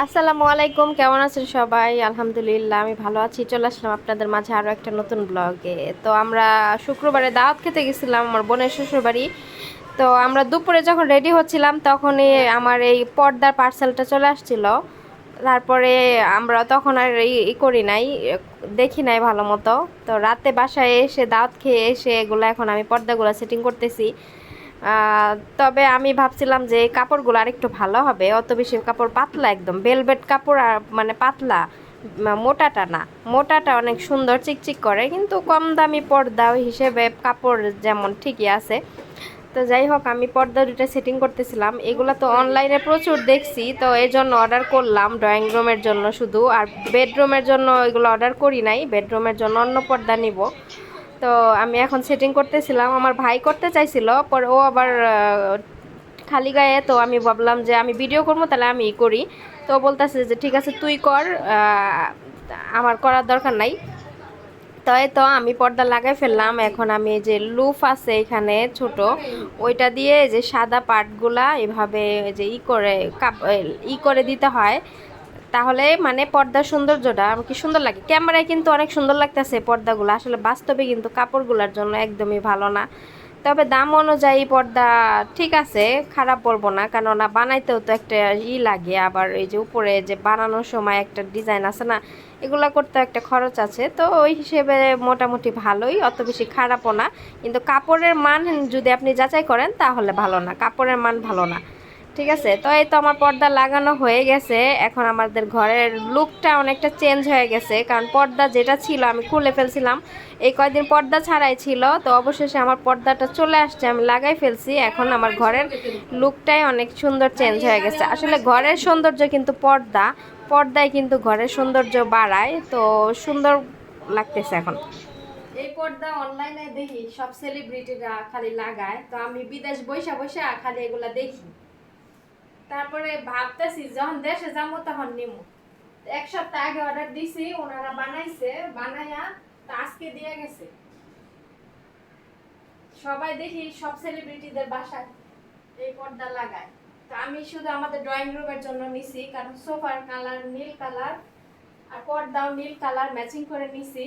আসসালামু আলাইকুম, কেমন আছেন সবাই? আলহামদুলিল্লাহ আমি ভালো আছি। চলে আসলাম আপনাদের মাঝে আরও একটা নতুন ব্লগে। তো আমরা শুক্রবারে দাওয়াত খেতে গেছিলাম আমার বোনের শ্বশুরবাড়ি। তো আমরা দুপুরে যখন রেডি হচ্ছিলাম তখনই আমার এই পর্দার পার্সেলটা চলে আসছিল। তারপরে আমরা তখন আর করি নাই, দেখি নাই ভালো মতো। তো রাতে বাসায় এসে দাওয়াত খেয়ে এসে এগুলো এখন আমি পর্দাগুলো সেটিং করতেছি। তবে আমি ভাবছিলাম যে এই কাপড়গুলো আরেকটু ভালো হবে। অত বেশি কাপড় পাতলা, একদম ভেলভেট কাপড়, আর মানে পাতলা, মোটাটা না। মোটাটা অনেক সুন্দর চিকচিক করে, কিন্তু কম দামি পর্দা ওই হিসেবে কাপড় যেমন ঠিকই আছে। তো যাই হোক, আমি পর্দা দুটো সেটিং করতেছিলাম। এগুলো তো অনলাইনে প্রচুর দেখছি, তো এই জন্য অর্ডার করলাম ড্রয়িং রুমের জন্য শুধু। আর বেডরুমের জন্য এগুলো অর্ডার করি নাই, বেডরুমের জন্য অন্য পর্দা নিব। তো আমি এখন সেটিং করতেছিলাম, আমার ভাই করতে চাইছিল, পরে ও আবার খালি গায়ে। তো আমি ভাবলাম যে আমি ভিডিও করবো, তাহলে আমি করি। তো বলতেছে যে ঠিক আছে তুই কর, আমার করার দরকার নাই। তো এই তো আমি পর্দা লাগাই ফেললাম। এখন আমি যে লুফ আছে এখানে ছোট, ওইটা দিয়ে যে সাদা পাটগুলা এভাবে যে ই করে দিতে হয়, তাহলে মানে পর্দার সৌন্দর্যটা কি সুন্দর লাগে। ক্যামেরায় কিন্তু অনেক সুন্দর লাগতেছে পর্দাগুলো, আসলে বাস্তবে কিন্তু কাপড়গুলোর জন্য একদমই ভালো না। তবে দাম অনুযায়ী পর্দা ঠিক আছে, খারাপ বলবো না, কেননা বানাইতেও তো একটা লাগে। আবার এই যে উপরে যে বানানোর সময় একটা ডিজাইন আছে না, এগুলা করতে একটা খরচ আছে। তো ওই হিসেবে মোটামুটি ভালোই, অত বেশি খারাপও না। কিন্তু কাপড়ের মান যদি আপনি যাচাই করেন তাহলে ভালো না, কাপড়ের মান ভালো না। ঠিক আছে, তো এই তো আমার পর্দা লাগানো হয়ে গেছে। এখন আমাদের ঘরের লুকটা অনেকটা চেঞ্জ হয়ে গেছে, কারণ পর্দা যেটা ছিল আমি খুলে ফেলছিলাম। এই কয়দিন পর্দা ছাড়াই ছিল, তো অবশেষে আমার পর্দাটা চলে আসছে, আমি লাগাই ফেলছি। এখন আমার ঘরের লুকটাই অনেক সুন্দর চেঞ্জ হয়ে গেছে। আসলে ঘরের সৌন্দর্য কিন্তু পর্দায় কিন্তু ঘরের সৌন্দর্য বাড়ায়। তো সুন্দর লাগতেছে এখন। এই পর্দা অনলাইনে দেখি সব সেলিব্রিটিরা খালি লাগায়, তো আমি বিদেশ বৈশা বৈশা খালি এগুলা দেখি। তারপরে ভাবতেছি যখন দেশে যাবো তখন নিমু। এক সপ্তাহ আগে অর্ডার দিছি, ওনারা বানাইছে, বানাইয়া আজকে দিয়ে গেছে। সবাই দেখি সব সেলিব্রিটিদের বাসায় এই পর্দা লাগায়। তো আমি শুধু আমাদের ড্রয়িং রুমের জন্য নিছি, কারণ সোফার কালার নীল কালার আর পর্দাও নীল কালার ম্যাচিং করে নিছি।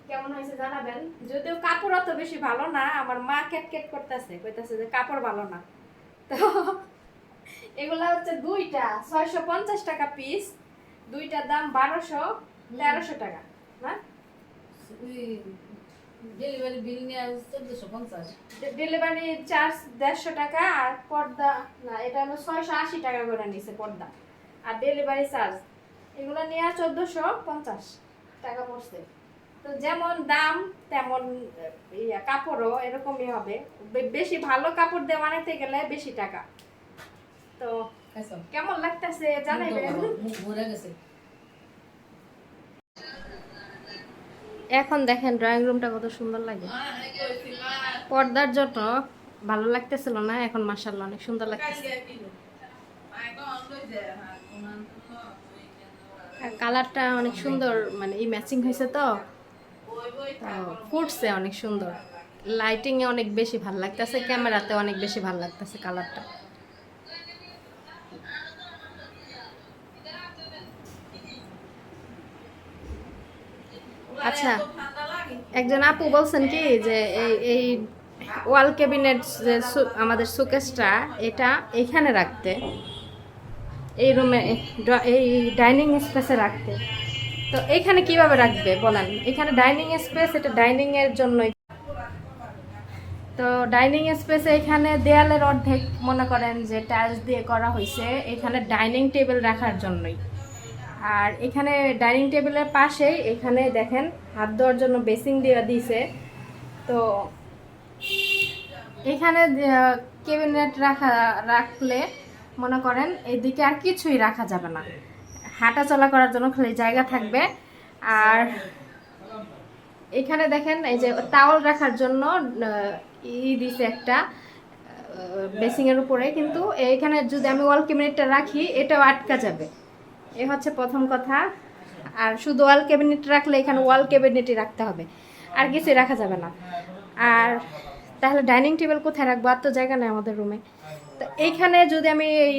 কেমন হয়েছে জানাবেন। যদিও কাপড় অত বেশি ভালো না, আমার মা কেট করতেছে, কইতাছে যে কাপড় ভালো না। তো এগুলা হচ্ছে দুইটা 650 টাকা পিস, দুইটার দাম 1200-1300 টাকা না। ডেলিভারি বিল নিয়ে 1450, ডেলিভারি চার্জ 150 টাকা। আর পর্দা না, এটা হলো 680 টাকা করে নিছে পর্দা আর ডেলিভারি চার্জ, এগুলো নিয়ে 1450 টাকা পড়ছে। তো যেমন দাম তেমন কাপড়ও এরকমই হবে। বেশি ভালো কাপড় দিয়ে বানাইতে গেলে বেশি টাকা। তো কেমন লাগতেছে জানাইবেন। এখন দেখেন ড্রয়িং রুমটা কত সুন্দর লাগে। পর্দার জন্য ভালো লাগতেছিল না, এখন মাশাআল্লাহ অনেক সুন্দর লাগতেছে। আর কালারটা অনেক সুন্দর, মানে এই ম্যাচিং হয়েছে তো ফুটছে অনেক সুন্দর। লাইটিং এ অনেক বেশি ভালো লাগতেছে, ক্যামেরাতে অনেক বেশি ভালো লাগতেছে কালারটা। আচ্ছা, একজন আপু বলছেন কি যে এই ওয়াল ক্যাবিনেট যে আমাদের শোকেসটা, এটা এইখানে রাখতে, এই রুমে এই ডাইনিং স্পেসে রাখতে। তো এইখানে কিভাবে রাখবে বলেন? এখানে ডাইনিং স্পেস, এটা ডাইনিং এর জন্যই। তো ডাইনিং স্পেসে এখানে দেয়ালের অর্ধেক মনে করেন যে টাইলস দিয়ে করা হয়েছে, এখানে ডাইনিং টেবিল রাখার জন্যই। আর এখানে ডাইনিং টেবিলের পাশেই এখানে দেখেন হাত ধোয়ার জন্য বেসিং দিয়ে দিয়েছে। তো এখানে ক্যাবিনেট রাখলে মনে করেন এদিকে আর কিছুই রাখা যাবে না, হাঁটা চলা করার জন্য খালি জায়গা থাকবে। আর এখানে দেখেন এই যে টাওয়াল রাখার জন্য দিছে একটা বেসিংয়ের উপরে, কিন্তু এখানে যদি আমি ওয়াল ক্যাবিনেটটা রাখি এটাও আটকা যাবে। এ হচ্ছে প্রথম কথা। আর শুধু ওয়াল ক্যাবিনেট রাখলে এখানে ওয়াল ক্যাবিনেটই রাখতে হবে, আর কিছুই রাখা যাবে না। আর তাহলে ডাইনিং টেবিল কোথায় রাখবো? আর তো জায়গা নেই আমাদের রুমে। তো এইখানে যদি আমি এই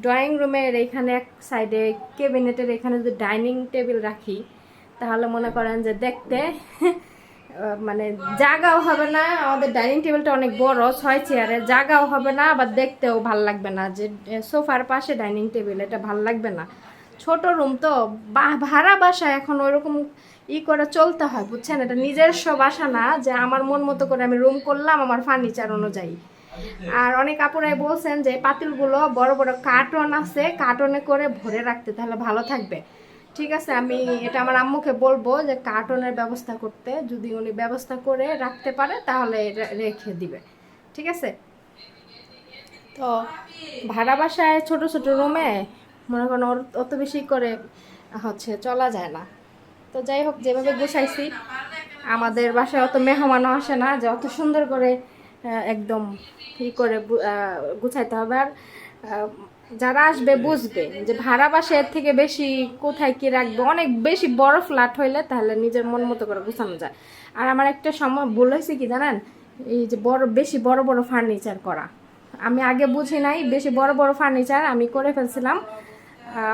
ড্রয়িং রুমের এইখানে এক সাইডে ক্যাবিনেটের এখানে যদি ডাইনিং টেবিল রাখি, তাহলে মনে করেন যে দেখতে মানে জায়গাও হবে না। আমাদের ডাইনিং টেবিলটা অনেক বড়, 6 চেয়ারের, জায়গাও হবে না, আবার দেখতেও ভাল লাগবে না। যে সোফার পাশে ডাইনিং টেবিল, এটা ভাল লাগবে না। ছোট রুম তো, ভাড়া বাসা এখন ওইরকম করে চলতে হয়, বুঝছেন? এটা নিজস্ব বাসা না যে আমার মন মতো করে আমি রুম করলাম আমার ফার্নিচার অনুযায়ী। আর অনেক আপুরাই বলছেন যে পাতিলগুলো বড় বড় কার্টন আছে, কার্টনে করে ভরে রাখতে, তাহলে ভালো থাকবে। ঠিক আছে, আমি এটা আমার আম্মুকে বলবো যে কার্টনের ব্যবস্থা করতে, যদি উনি ব্যবস্থা করে রাখতে পারে তাহলে রেখে দিবে। ঠিক আছে। তো ভাড়া বাসায় ছোট ছোট রুমে মনে করেন অত বেশি করে চলা যায় না। তো যাই হোক, যেভাবে গুছাইছি, আমাদের বাসায় অত মেহমানও আসে না যে অত সুন্দর করে একদম করে গুছাইতে হবে। আর যারা আসবে বুঝবে যে ভাড়া বাসায় এর থেকে বেশি কোথায় কি রাখবে। অনেক বেশি বড় ফ্ল্যাট হইলে তাহলে নিজের মন মতো করে গুছানো যায়। আর আমার একটা সময় ভুল হয়েছে কি জানেন, এই যে বেশি বড় বড় ফার্নিচার করা, আমি আগে বুঝি নাই। বেশি বড় বড় ফার্নিচার আমি করে ফেলছিলাম।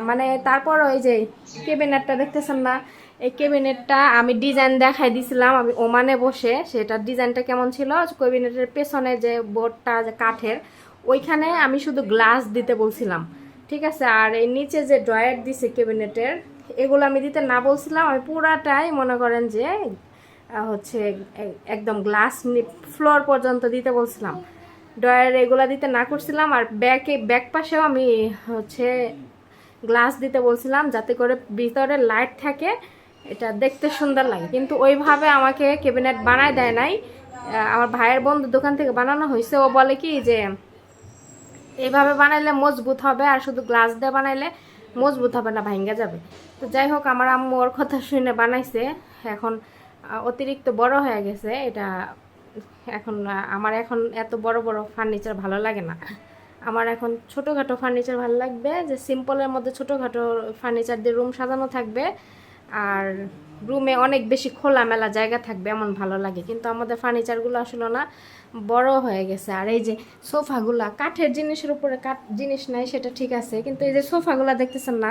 মানে তারপর ওই যে ক্যাবিনেটটা দেখতেছেন না, এই ক্যাবিনেটটা আমি ডিজাইন দেখাই দিছিলাম আমি ওমানে বসে। সেটার ডিজাইনটা কেমন ছিল, ক্যাবিনেটের পেছনে যে বোর্ডটা যে কাঠের, ওইখানে আমি শুধু গ্লাস দিতে বলছিলাম। ঠিক আছে। আর এই নিচে যে ড্রয়ার দিছে ক্যাবিনেটের, এগুলো আমি দিতে না বলছিলাম। আমি পুরাটাই মনে করেন যে একদম গ্লাস ফ্লোর পর্যন্ত দিতে বলছিলাম, ড্রয়ার এগুলো দিতে না করছিলাম। আর ব্যাক পাশেও আমি গ্লাস দিতে বলছিলাম, যাতে করে ভিতরে লাইট থাকে, এটা দেখতে সুন্দর লাগে। কিন্তু ওইভাবে আমাকে ক্যাবিনেট বানায় দেয় নাই। আমার ভাইয়ের বন্ধু দোকান থেকে বানানো হয়েছে। ও বলে কি যে এইভাবে বানাইলে মজবুত হবে, আর শুধু গ্লাস দিয়ে বানাইলে মজবুত হবে না, ভাঙ্গা যাবে। তো যাই হোক, আমার আম্মু ওর কথা শুনে বানাইছে। এখন অতিরিক্ত বড় হয়ে গেছে এটা। এখন আমার এখন এত বড় বড় ফার্নিচার ভালো লাগে না। আমার এখন ছোটোখাটো ফার্নিচার ভালো লাগবে, যে সিম্পলের মধ্যে ছোটোখাটো ফার্নিচার দিয়ে রুম সাজানো থাকবে, আর রুমে অনেক বেশি খোলামেলা জায়গা থাকবে, এমন ভালো লাগে। কিন্তু আমাদের ফার্নিচারগুলো আসলে না, বড় হয়ে গেছে। আর এই যে সোফাগুলা, কাঠের জিনিসের উপরে কাঠ জিনিস নাই সেটা ঠিক আছে, কিন্তু এই যে সোফাগুলা দেখতেছেন না,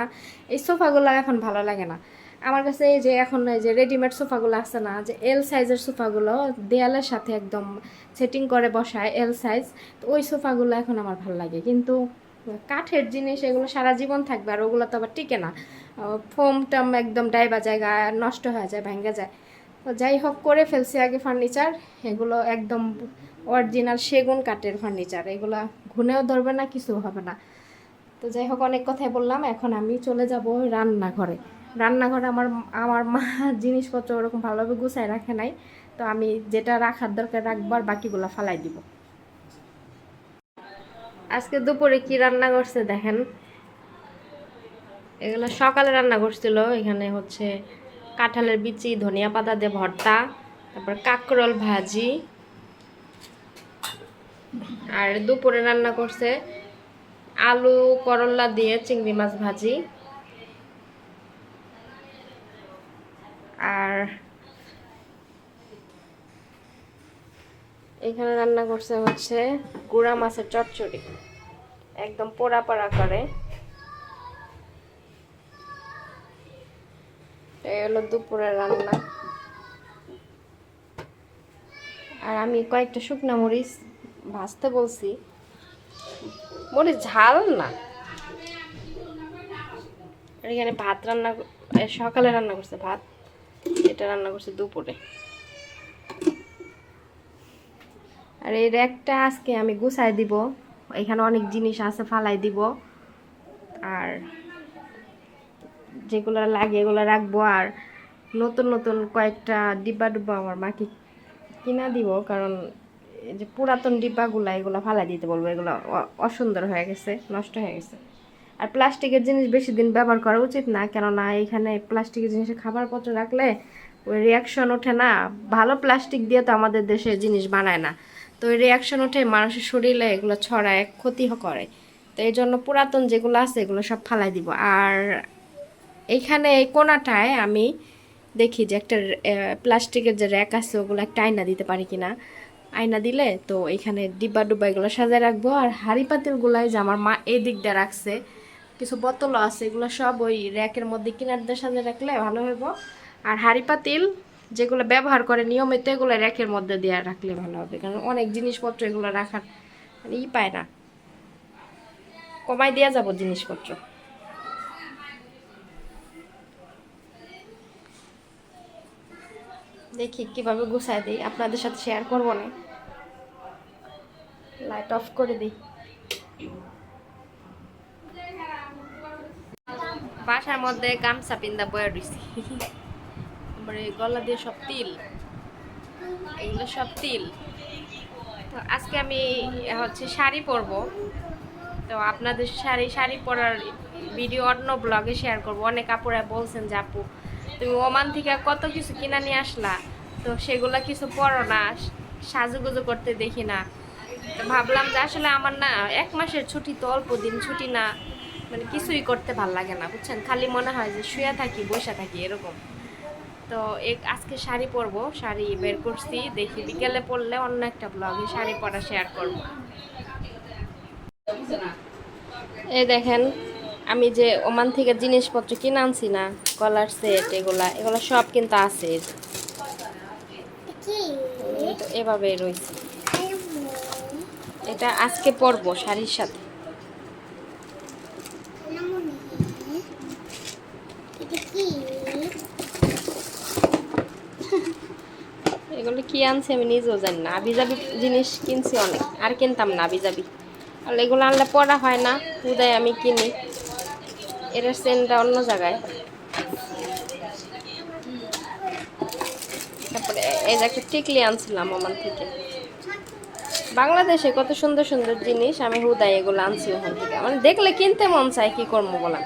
এই সোফাগুলো এখন ভালো লাগে না আমার কাছে। এই যে এখন এই যে রেডিমেড সোফাগুলো আছে না, যে এল সাইজের সোফাগুলো দেয়ালের সাথে একদম সেটিং করে বসায় এল সাইজ, তো ওই সোফাগুলো এখন আমার ভালো লাগে। কিন্তু কাঠের জিনিস এগুলো সারা জীবন থাকবে, আর ওগুলো তো আবার টিকে না। ফোম টাম একদম ডাইবা জায়গা নষ্ট হয়ে যায়, ভেঙে যায়। তো যাই হোক, করে ফেলছি আগে ফার্নিচার। এগুলো একদম অরিজিনাল সেগুন কাঠের ফার্নিচার, এগুলো ঘুনেও ধরবে না, কিছু হবে না। তো যাই হোক, অনেক কথাই বললাম। এখন আমি চলে যাব রান্নাঘরে। রান্নাঘরে আমার মা জিনিসপত্র ওরকম ভালোভাবে গুছায় রাখে নাই, তো আমি যেটা রাখার দরকার রাখবো, আর বাকিগুলো ফালাই দিব। আজকে দুপুরে কি রান্না করছে দেখেন। এগুলো সকালে রান্না করছিল। এখানে কাঁঠালের বিচি, ধনিয়া পাতা দিয়ে ভর্তা, তারপর কাঁকরোল ভাজি। আর দুপুরে রান্না করছে আলু করলা দিয়ে চিংড়ি মাছ ভাজি। আর এখানে রান্না করছে গুঁড়া মাছের চচ্চড়ি, একদম পোড়া পোড়া করে। এই হলো দুপুরের রান্না। আর আমি কয়েকটা শুকনা মরিচ ভাজতে বলছি, মরিচ ঝাল না। আর এখানে ভাত রান্না, সকালে রান্না করছে ভাত, এটা রান্না করছে দুপুরে। আর এই র্যাকটা আজকে আমি গুছাই দিব, এখানে অনেক জিনিস আছে, ফালাই দিব। আর যেগুলো লাগে এগুলো রাখবো। আর নতুন নতুন কয়েকটা ডিব্বা ডুব্বা আমার মাকে কিনা দিব, কারণ এই যে পুরাতন ডিব্বাগুলো এগুলো ফালাই দিতে বলবো, এগুলো অসুন্দর হয়ে গেছে, নষ্ট হয়ে গেছে। আর প্লাস্টিকের জিনিস বেশি দিন ব্যবহার করা উচিত না, কেননা এখানে প্লাস্টিকের জিনিসে খাবারপত্র রাখলে ওই রিয়াকশন ওঠে না। ভালো প্লাস্টিক দিয়ে তো আমাদের দেশে জিনিস বানায় না, তো ওই রিয়াকশন ওঠে, মানুষের শরীরে এগুলো ছড়ায়, ক্ষতি করে। তো এই জন্য পুরাতন যেগুলো আছে এগুলো সব ফালাই দিব। আর এইখানে এই কোনাটায় আমি দেখি যে একটা প্লাস্টিকের যে র্যাক আছে ওগুলো একটা আয়না দিতে পারি কিনা। আয়না দিলে তো এখানে ডিব্বা ডুব্বা এগুলো সাজায় রাখবো। আর হাঁড়ি পাতিলগুলাই যে আমার মা এই দিক দিয়ে রাখছে, কিছু বোতলও আছে, এগুলো সব ওই র্যাকের মধ্যে কিনার দিয়ে সাজিয়ে রাখলে ভালো হইব। আর হাঁড়ি পাতিল যেগুলো ব্যবহার করে নিয়মিত এগুলো র্যাকের মধ্যে দিয়ে রাখলে ভালো হবে, কারণ অনেক জিনিসপত্র এগুলো রাখার মানে পায় না, কমাই দেওয়া যাব জিনিসপত্র। দেখি কিভাবে গুছায় দিই, আপনাদের সাথে শেয়ার করবো না। লাইট অফ করে দিই। বাসার মধ্যে গামছা পিন্দা বয়ে রইছি, আমার এই গলা দিয়ে সব তিল, এগুলো সব তিল। তো আজকে আমি হচ্ছে শাড়ি পরবো, তো আপনাদের শাড়ি পরার ভিডিও অন্য ব্লগে শেয়ার করব। অনেক আপুরা বলছেন যে আপু তুমি ওমান থেকে কত কিছু কিনা নিয়ে আসলা, তো সেগুলো কিছু পরো না, সাজুগুজু করতে দেখি না। তো ভাবলাম যে আসলে আমার না 1 মাসের ছুটি, তো অল্প দিন ছুটি না, মানে কিছুই করতে ভাল লাগে না বুঝছেন, খালি মনে হয় যে শুয়ে থাকি বসে থাকি এরকম। তো আজকে শাড়ি পরবো, শাড়ি বের করছি, দেখি বিকেলে পরলে অন্য একটা ব্লগে শাড়ি পরা শেয়ার করব। এই দেখেন আমি যে ওমান থেকে জিনিসপত্র কিনে আনছি না, কলার সেট এগুলা এগুলো সব কিন্তু আছে, এই যে। তো এভাবে রয়েছে, এটা আজকে পরবো শাড়ির সাথে। এগুলো কি আনছি আমি নিজেও জানি না, আবিজাবি জিনিস কিনছি অনেক, আর কিনতাম না আবিজাবি, আর এগুলো আনলে পড়া হয় না, উদয় আমি কিনি। এর সেন্টটা অন্য জায়গায়। তারপরে এই যে একটা টিকলি আনছিলাম ওমান থেকে, বাংলাদেশে কত সুন্দর সুন্দর জিনিস, আমি হুদাই এগুলো আনছি ওখান থেকে, মানে দেখলে কিনতে মন চায়, কি করবো বলাম।